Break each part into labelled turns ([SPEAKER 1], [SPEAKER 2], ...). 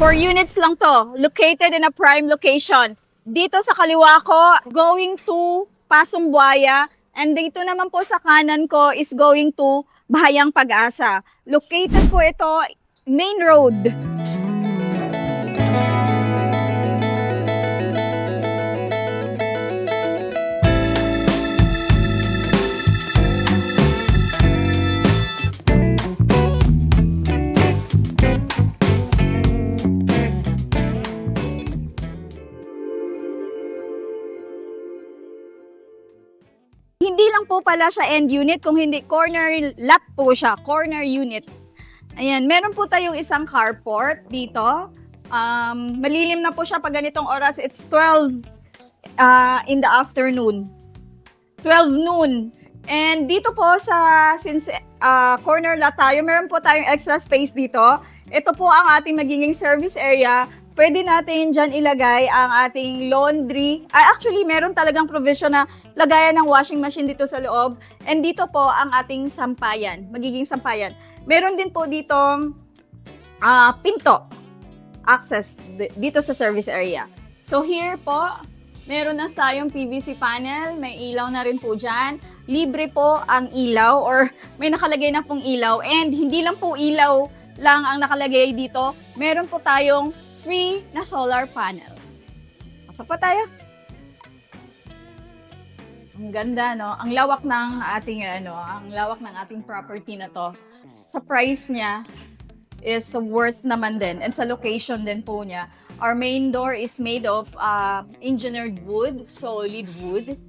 [SPEAKER 1] 4 units lang to, located in a prime location. Dito sa kaliwa ko, going to Pasong Buaya, and dito naman po sa kanan ko is going to Bahayang Pag-asa. Located po ito, main road. Hindi lang po pala siya end unit, kung hindi corner lot po siya, corner unit. Ayan, meron po tayong isang carport dito. Malilim na po siya pag ganitong oras. It's 12 in the afternoon. 12 noon. And dito po since corner lot tayo, meron po tayong extra space dito. Ito po ang ating magiging service area. Pwede natin dyan ilagay ang ating laundry. Actually, meron talagang provision na lagayan ng washing machine dito sa loob. And dito po ang ating sampayan, magiging sampayan. Meron din po ditong pinto, access dito sa service area. So here po, meron na tayong PVC panel, may ilaw na rin po dyan. Libre po ang ilaw or may nakalagay na pong ilaw. And hindi lang po ilaw lang ang nakalagay dito. Meron po tayong free na solar panel. Pasok po tayo. Ang ganda, no? Ang lawak ng ating property na to. Sa price niya is worth naman din, and sa location din po niya. Our main door is made of engineered wood, solid wood.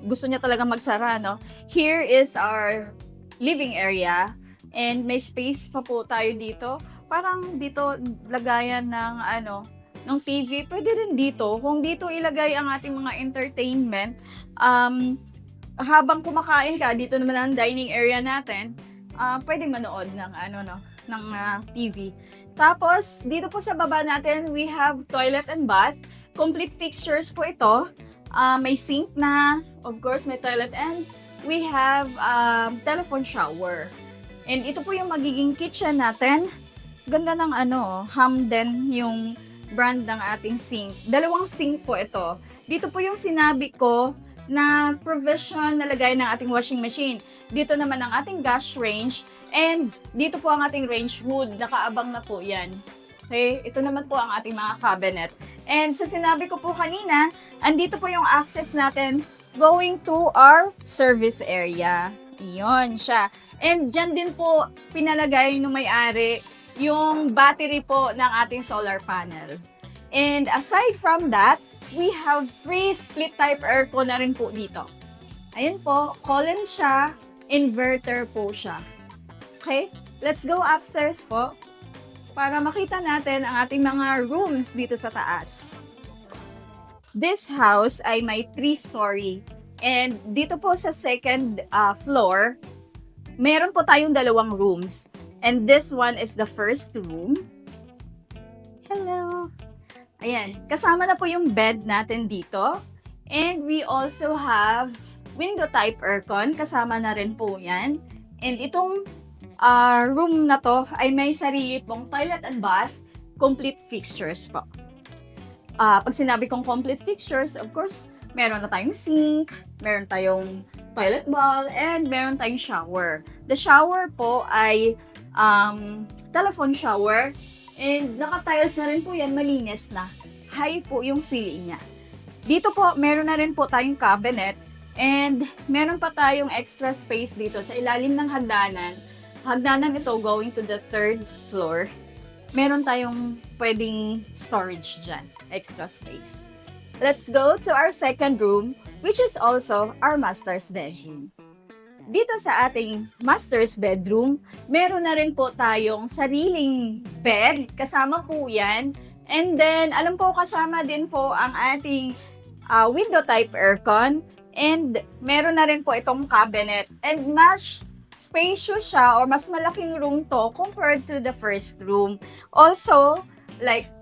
[SPEAKER 1] Gusto niya talaga magsara, no? Here is our living area, and may space pa po tayo dito. Parang dito lagayan ng TV. Pwede rin dito. Kung dito ilagay ang ating mga entertainment, habang kumakain ka, dito naman ang dining area natin, pwede manood ng TV. Tapos, dito po sa baba natin, we have toilet and bath. Complete fixtures po ito. May sink na, of course, may toilet, and we have telephone shower. And ito po yung magiging kitchen natin. Ganda ng Hamden yung brand ng ating sink. Dalawang sink po ito. Dito po yung sinabi ko na provision na lagay ng ating washing machine. Dito naman ang ating gas range, and dito po ang ating range hood. Nakaabang na po yan. Okay? Ito naman po ang ating mga cabinet. And sa sinabi ko po kanina, andito po yung access natin going to our service area. Iyon siya. And dyan din po pinalagay ng may-ari yung battery po ng ating solar panel. And aside from that, we have free split type aircon na rin po dito. Ayun po, Colin siya, inverter po siya. Okay, let's go upstairs po para makita natin ang ating mga rooms dito sa taas. This house ay may 3-story. And dito po sa second floor, meron po tayong dalawang rooms. And this one is the first room. Hello! Ayan, kasama na po yung bed natin dito. And we also have window type aircon, kasama na rin po yan. And itong room na to ay may sarili pong toilet and bath, complete fixtures po. Pag sinabi kong complete fixtures, of course, meron na tayong sink, meron tayong toilet bowl, and meron tayong shower. The shower po ay telephone shower, and naka-tiles na rin po yan, malinis na. High po yung ceiling niya. Dito po, meron na rin po tayong cabinet, and meron pa tayong extra space dito sa ilalim ng hagdanan. Hagdanan ito going to the 3rd floor. Meron tayong pwedeng storage dyan, extra space. Let's go to our second room, which is also our master's bedroom. Dito sa ating master's bedroom, meron na rin po tayong sariling bed. Kasama po yan. And then, alam ko kasama din po ang ating window type aircon. And meron na rin po itong cabinet. And much spacious siya, or mas malaking room to compared to the first room. Also,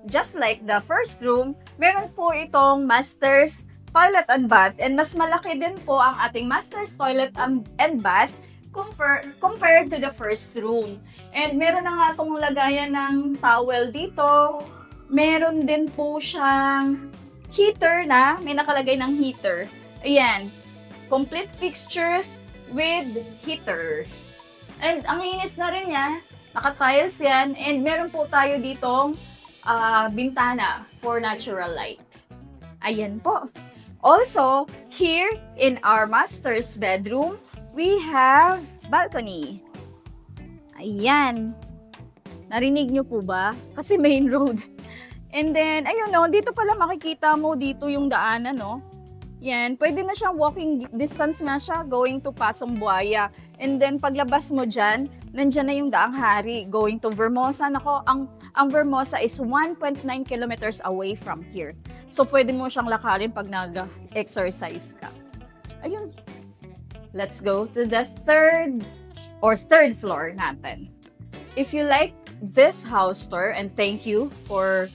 [SPEAKER 1] just like the first room, meron po itong master's toilet and bath, and mas malaki din po ang ating master's toilet and bath compared to the first room. And meron na nga itong lagayan ng towel dito, Meron din po siyang heater na, may nakalagay ng heater. Ayan, complete fixtures with heater. And ang linis na rin niya, naka-tiles yan, and meron po tayo ditong bintana for natural light. Ayan po. Also, here in our master's bedroom, we have balcony. Ayan. Narinig nyo po ba? Kasi main road. And then, ayun no, dito pala makikita mo dito yung daanan, no? Yan, pwede na siyang walking distance na siya going to Pasong Buaya. And then, paglabas mo dyan, nandyan na yung Daang Hari going to Vermosa. Nako, ang Vermosa is 1.9 kilometers away from here. So, pwede mo siyang lakarin pag nag-exercise ka. Ayun. Let's go to the third floor natin. If you like this house tour, and thank you for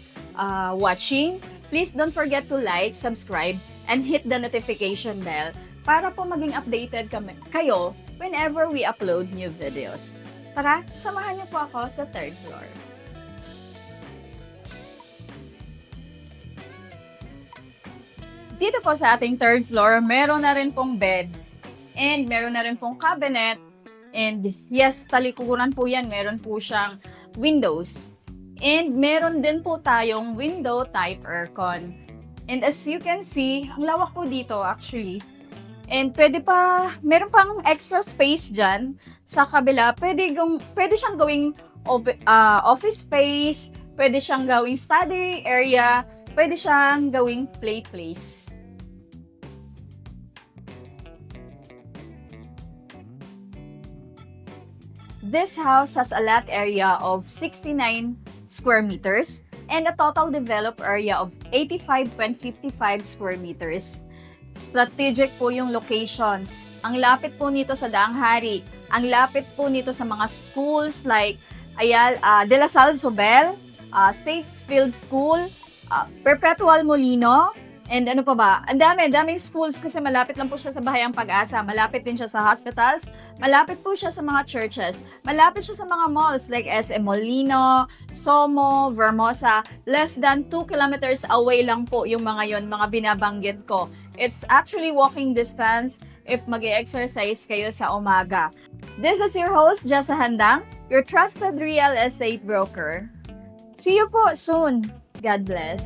[SPEAKER 1] watching, please don't forget to like, subscribe, and hit the notification bell para po maging updated kayo whenever we upload new videos. Tara, samahan niyo po ako sa third floor. Dito po sa ating third floor, meron na rin pong bed and meron na rin pong cabinet. And yes, talikuran po yan. Meron po siyang windows. And meron din po tayong window type aircon. And as you can see, ang lawak po dito actually. And meron pang extra space dyan sa kabila. Pwede siyang gawing office space, pwede siyang gawing study area, pwede siyang gawing play place. This house has a lot area of 69 square meters and a total developed area of 85.55 square meters. Strategic po yung location. Ang lapit po nito sa Daang Hari. Ang lapit po nito sa mga schools like De La Salle Zobel, Statesfield School, Perpetual Molino, and ano pa ba? Ang daming schools kasi malapit lang po siya sa Bahayang Pag-asa. Malapit din siya sa hospitals. Malapit po siya sa mga churches. Malapit siya sa mga malls like SM Molino, Somo, Vermosa. Less than 2 kilometers away lang po yung mga binabanggit ko. It's actually walking distance if mag-exercise kayo sa umaga. This is your host, Jessa Handang, your trusted real estate broker. See you po soon. God bless.